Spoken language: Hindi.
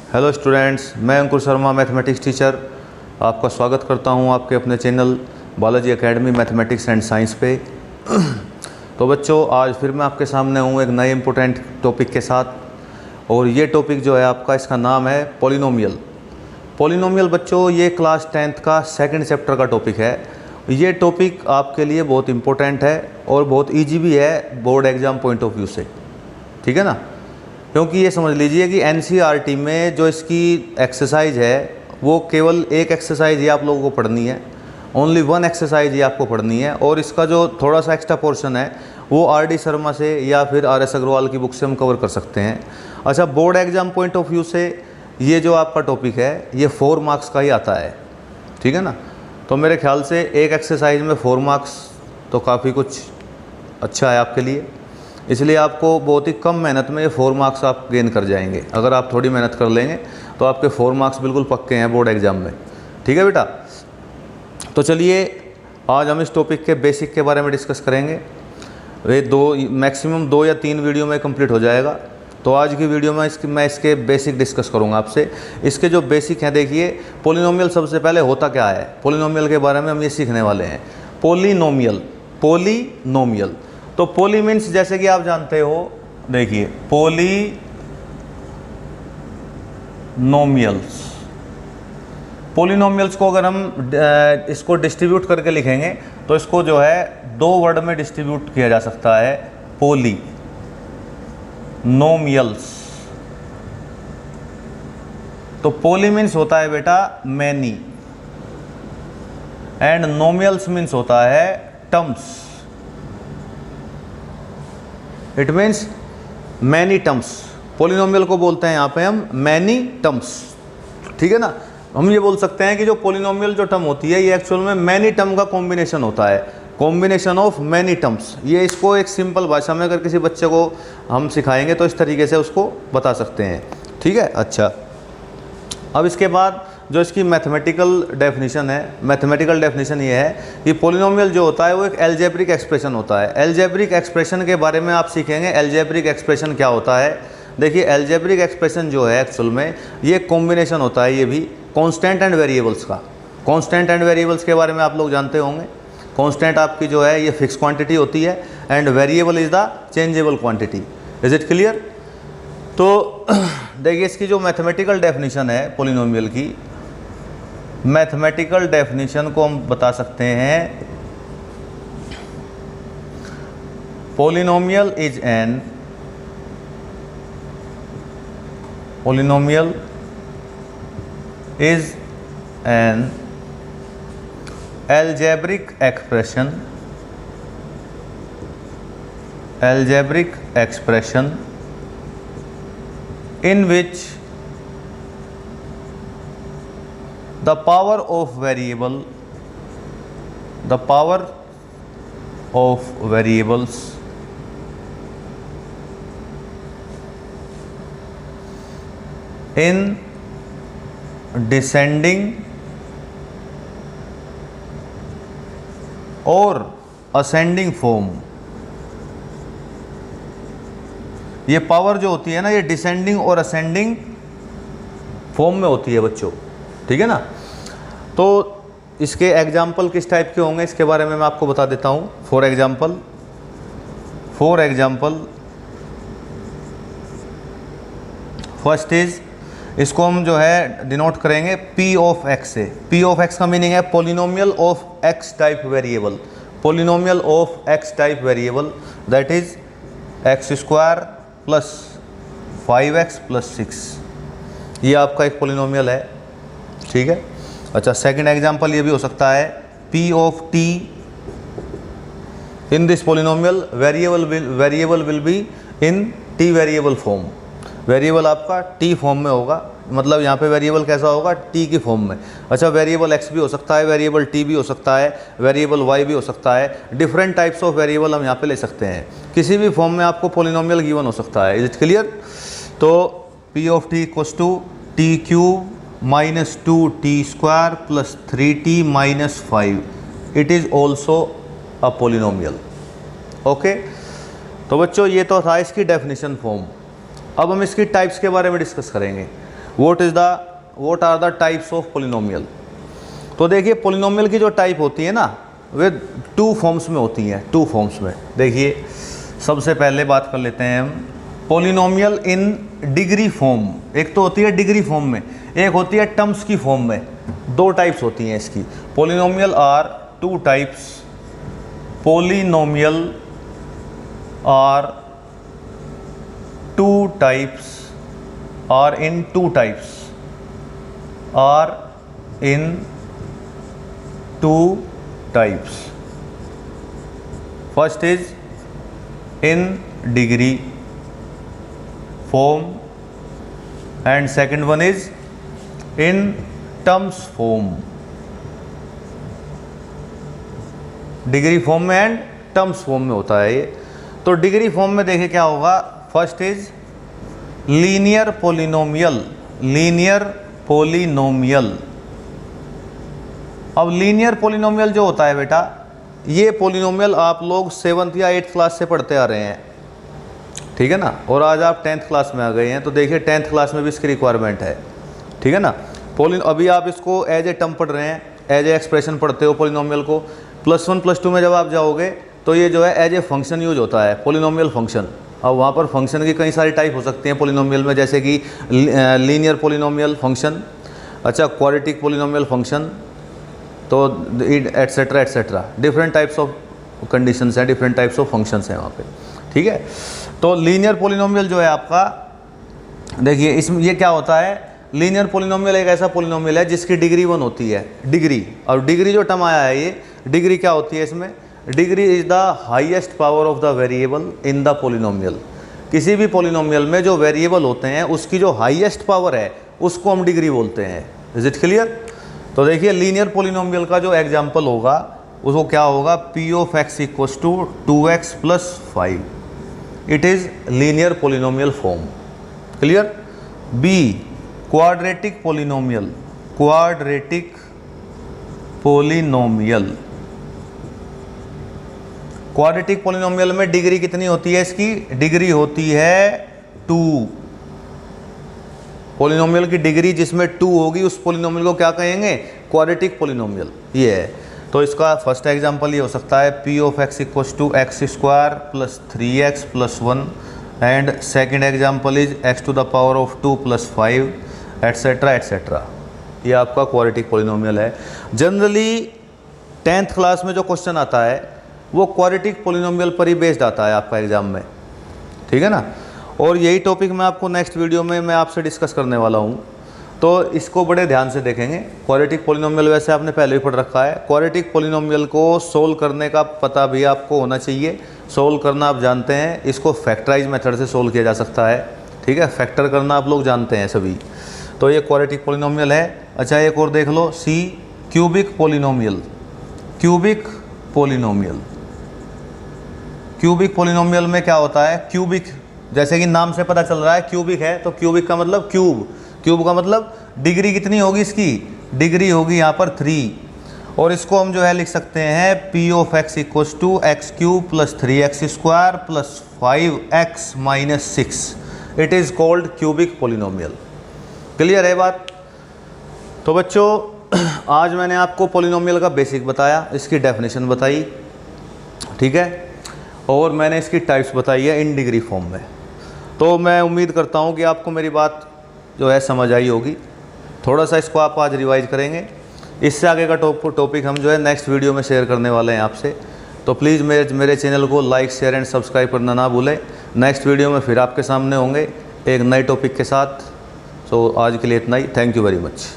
हेलो स्टूडेंट्स, मैं अंकुर शर्मा मैथमेटिक्स टीचर आपका स्वागत करता हूं आपके अपने channel Balaji academy mathematics and science पे। तो बच्चों, आज फिर मैं आपके सामने हूं एक नए इम्पोर्टेंट टॉपिक के साथ। और ये टॉपिक जो है आपका, इसका नाम है पॉलिनोमियल। पॉलिनोमियल बच्चों, ये क्लास 10th का सेकंड चैप्टर का टॉपिक है। ये टॉपिक आपके लिए बहुत इम्पोर्टेंट है और बहुत ईजी भी है board exam point of view से, ठीक है ना। क्योंकि ये समझ लीजिए कि एनसीईआरटी में जो इसकी एक्सरसाइज है वो केवल एक एक्सरसाइज ही आप लोगों को पढ़नी है, ओनली वन एक्सरसाइज ही आपको पढ़नी है। और इसका जो थोड़ा सा एक्स्ट्रा पोर्शन है वो आर.डी. शर्मा से या फिर आर.एस. अग्रवाल की बुक से हम कवर कर सकते हैं। अच्छा, board exam point of view से ये जो आपका टॉपिक है ये 4 मार्क्स का ही आता है, ठीक है ना। तो मेरे ख्याल से एक एक्सरसाइज में 4 मार्क्स तो काफ़ी कुछ अच्छा है आपके लिए, इसलिए आपको बहुत ही कम मेहनत में ये 4 मार्क्स आप गेन कर जाएंगे। अगर आप थोड़ी मेहनत कर लेंगे तो आपके 4 मार्क्स बिल्कुल पक्के हैं बोर्ड एग्ज़ाम में, ठीक है बेटा। तो चलिए आज हम इस टॉपिक के बेसिक के बारे में डिस्कस करेंगे। ये मैक्सिमम 2 या 3 वीडियो में कंप्लीट हो जाएगा। तो आज की वीडियो में मैं इसके बेसिक डिस्कस करूंगा आपसे। इसके जो बेसिक हैं, देखिए पॉलिनोमियल सबसे पहले होता क्या है, पॉलिनोमियल के बारे में हम ये सीखने वाले हैं। पॉलिनोमियल, पॉलिनोमियल तो पॉली मीन्स जैसे कि आप जानते हो, देखिए पॉलिनोमियल्स। पॉलिनोमियल्स को अगर हम इसको डिस्ट्रीब्यूट करके लिखेंगे तो इसको जो है 2 वर्ड में डिस्ट्रीब्यूट किया जा सकता है, पॉलिनोमियल्स। तो पॉली मीन्स होता है बेटा मैनी, एंड नोमियल्स मीन्स होता है terms. It means many terms. Polynomial को बोलते हैं यहाँ पे हम मैनी टर्म्स, ठीक है ना। हम ये बोल सकते हैं कि जो पॉलिनोमियल जो टर्म होती है ये एक्चुअल में मैनी टर्म का कॉम्बिनेशन होता है, कॉम्बिनेशन ऑफ मैनी टर्म्स। ये इसको एक सिंपल भाषा में अगर किसी बच्चे को हम सिखाएंगे तो इस तरीके से उसको बता सकते हैं, ठीक है। अच्छा, अब इसके बाद जो इसकी मैथमेटिकल डेफिनेशन है, मैथमेटिकल डेफिनेशन ये है कि पॉलिनोमियल जो होता है वो एक एल्जेब्रिक एक्सप्रेशन होता है। एल्जेब्रिक एक्सप्रेशन के बारे में आप सीखेंगे, एल्जेब्रिक एक्सप्रेशन क्या होता है। देखिए एल्जेब्रिक एक्सप्रेशन जो है एक्चुअल में ये कॉम्बिनेशन होता है, ये भी कांस्टेंट एंड वेरिएबल्स का। कांस्टेंट एंड वेरिएबल्स के बारे में आप लोग जानते होंगे। कांस्टेंट आपकी जो है ये फिक्स क्वांटिटी होती है and variable is the changeable quantity. Is it clear. तो देखिए इसकी जो मैथमेटिकल डेफिनेशन है पॉलिनोमियल की, मैथमेटिकल डेफिनेशन को हम बता सकते हैं, polynomial is an algebraic expression in which the power of variables in descending और ascending form। ये पावर जो होती है ना, ये डिसेंडिंग और असेंडिंग फॉर्म में होती है बच्चों, ठीक है ना। तो इसके एग्जाम्पल किस टाइप के होंगे इसके बारे में मैं आपको बता देता हूँ। फॉर एग्जाम्पल फर्स्ट इज, इसको हम जो है डिनोट करेंगे P ऑफ X से। P ऑफ X का मीनिंग है polynomial of X type variable, polynomial of X type variable, that is x² plus 5x plus 6। ये आपका एक पॉलिनोमियल है, ठीक है। अच्छा, सेकंड एग्जांपल ये भी हो सकता है P of T। In this polynomial variable will be in T variable form. Variable आपका T फॉर्म में होगा, मतलब यहाँ पे वेरिएबल कैसा होगा, T की फॉर्म में। अच्छा, वेरिएबल X भी हो सकता है, वेरिएबल T भी हो सकता है, वेरिएबल Y भी हो सकता है। डिफरेंट टाइप्स ऑफ वेरिएबल हम यहाँ पे ले सकते हैं। किसी भी फॉर्म में आपको पॉलिनोमियल गिवन हो सकता है। Is it clear. तो P of T equals to T³ minus 2t² plus 3t minus 5, it is also a polynomial. Okay, तो बच्चों ये तो था इसकी डेफिनेशन फॉर्म। अब हम इसकी टाइप्स के बारे में डिस्कस करेंगे। What are the types of polynomial. तो देखिए पोलिनोमियल की जो टाइप होती है ना वे 2 फॉर्म्स में होती हैं, 2 फॉर्म्स में। देखिए सबसे पहले बात कर लेते हैं हम पोलिनोमियल इन डिग्री फॉर्म। एक तो होती है डिग्री फॉर्म में, एक होती है टर्म्स की फॉर्म में। 2 टाइप्स होती हैं इसकी। Polynomial are 2 types, polynomial are 2 types, are in 2 types, are in 2 types. First is in degree form and second one is in terms form. Degree form में एंड टर्म्स फॉर्म में होता है ये। तो डिग्री फॉर्म में देखिए क्या होगा। First is linear polynomial, linear polynomial. अब लीनियर पोलिनोमियल जो होता है बेटा, ये पोलिनोमियल आप लोग 7th या 8th क्लास से पढ़ते आ रहे हैं, ठीक है ना। और आज आप 10th क्लास में आ गए हैं, तो देखिए 10th क्लास में भी इसकी रिक्वायरमेंट है, ठीक है ना। अभी आप इसको एज ए टर्म पढ़ रहे हैं, एज ए एक्सप्रेशन पढ़ते हो पोलिनोमियल को। +1 +2 में जब आप जाओगे तो ये जो है एज ए फंक्शन यूज होता है, पोलिनोमियल फंक्शन। अब वहाँ पर फंक्शन की कई सारी टाइप हो सकती हैं पोलिनोमियल में, जैसे कि लीनियर पोलिनोमियल फंक्शन, अच्छा क्वाड्रेटिक पोलिनोमियल फंक्शन, तो etcetera etcetera. Different types of conditions हैं, डिफरेंट टाइप्स ऑफ फंक्शंस हैं वहाँ पे, ठीक है। तो लीनियर पोलिनोमियल जो है आपका, देखिए इसमें ये क्या होता है। लीनियर पोलिनोमियल एक ऐसा पोलिनोमियल है जिसकी डिग्री 1 होती है, डिग्री। और डिग्री जो टर्म आया है, ये डिग्री क्या होती है इसमें, degree is the highest power of the variable in the polynomial. किसी भी पोलिनोमियल में जो वेरिएबल होते हैं उसकी जो हाईएस्ट पावर है उसको हम डिग्री बोलते हैं। Is it clear. तो देखिए लीनियर पोलिनोमियल का जो एग्जाम्पल होगा उसको क्या होगा, P of X equals to 2x + 5। It is linear polynomial form. Clear. B quadratic polynomial, quadratic polynomial. Quadratic polynomial में डिग्री कितनी होती है इसकी, डिग्री होती है 2। पोलिनोमियल की डिग्री जिसमें 2 होगी उस पोलिनोमियल को क्या कहेंगे, क्वाड्रेटिक पोलिनोमियल। ये है। तो इसका फर्स्ट एग्जांपल ये हो सकता है P of X equals to x² + 3x + 1 and second example is x⁻² + 5 etcetera etcetera. ये आपका क्वाड्रेटिक पोलिनोमियल है। जनरली 10th क्लास में जो क्वेश्चन आता है वो क्वाड्रेटिक पोलिनोमियल पर ही बेस्ड आता है आपका एग्जाम में, ठीक है ना। और यही टॉपिक मैं आपको नेक्स्ट वीडियो में मैं आपसे डिस्कस करने वाला हूँ, तो इसको बड़े ध्यान से देखेंगे। क्वाड्रेटिक पोलिनोमियल वैसे आपने पहले भी पढ़ रखा है। क्वाड्रेटिक पोलिनोमियल को सोल्व करने का पता भी आपको होना चाहिए। सोल्व करना आप जानते हैं, इसको फैक्टराइज मेथड से सोल्व किया जा सकता है, ठीक है। फैक्टर करना आप लोग जानते हैं सभी। तो ये क्वाड्रेटिक पोलिनोमियल है। अच्छा एक और देख लो, C cubic polynomial. Cubic polynomial, cubic polynomial में क्या होता है, क्यूबिक जैसे कि नाम से पता चल रहा है क्यूबिक है, तो क्यूबिक का मतलब क्यूब। क्यूब का मतलब डिग्री कितनी होगी इसकी, डिग्री होगी यहाँ पर 3। और इसको हम जो है लिख सकते हैं P of X equals to x³ + 3x² + 5x - 6। It is called cubic polynomial. Clear है बात। तो बच्चों आज मैंने आपको पोलिनोमियल का बेसिक बताया, इसकी डेफिनेशन बताई, ठीक है, और मैंने इसकी टाइप्स बताई है इन डिग्री फॉर्म में। तो मैं उम्मीद करता हूँ कि आपको मेरी बात जो है समझ आई होगी। थोड़ा सा इसको आप आज रिवाइज करेंगे। इससे आगे का टॉपिक हम जो है नेक्स्ट वीडियो में शेयर करने वाले हैं आपसे। तो प्लीज़ मेरे चैनल को लाइक, शेयर एंड सब्सक्राइब करना ना भूलें। नेक्स्ट वीडियो में फिर आपके सामने होंगे एक नए टॉपिक के साथ। सो आज के लिए इतना ही। Thank you very much.